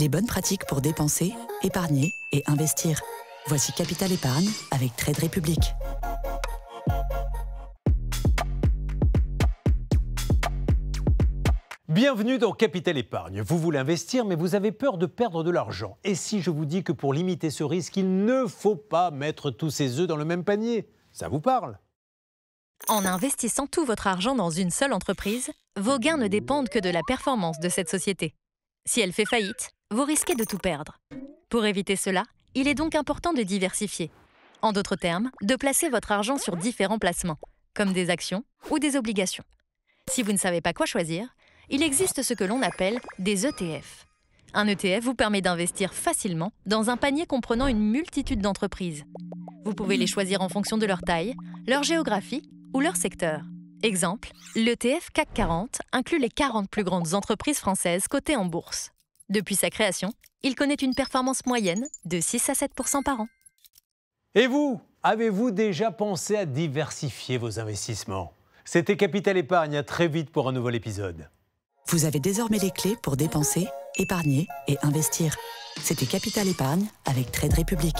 Les bonnes pratiques pour dépenser, épargner et investir. Voici Capital Épargne avec Trade Republic. Bienvenue dans Capital Épargne. Vous voulez investir, mais vous avez peur de perdre de l'argent. Et si je vous dis que pour limiter ce risque, il ne faut pas mettre tous ses œufs dans le même panier? Ça vous parle? En investissant tout votre argent dans une seule entreprise, vos gains ne dépendent que de la performance de cette société. Si elle fait faillite, vous risquez de tout perdre. Pour éviter cela, il est donc important de diversifier. En d'autres termes, de placer votre argent sur différents placements, comme des actions ou des obligations. Si vous ne savez pas quoi choisir, il existe ce que l'on appelle des ETF. Un ETF vous permet d'investir facilement dans un panier comprenant une multitude d'entreprises. Vous pouvez les choisir en fonction de leur taille, leur géographie ou leur secteur. Exemple, l'ETF CAC 40 inclut les 40 plus grandes entreprises françaises cotées en bourse. Depuis sa création, il connaît une performance moyenne de 6 à 7% par an. Et vous, avez-vous déjà pensé à diversifier vos investissements? C'était Capital Épargne, à très vite pour un nouvel épisode. Vous avez désormais les clés pour dépenser, épargner et investir. C'était Capital Épargne avec Trade Republic.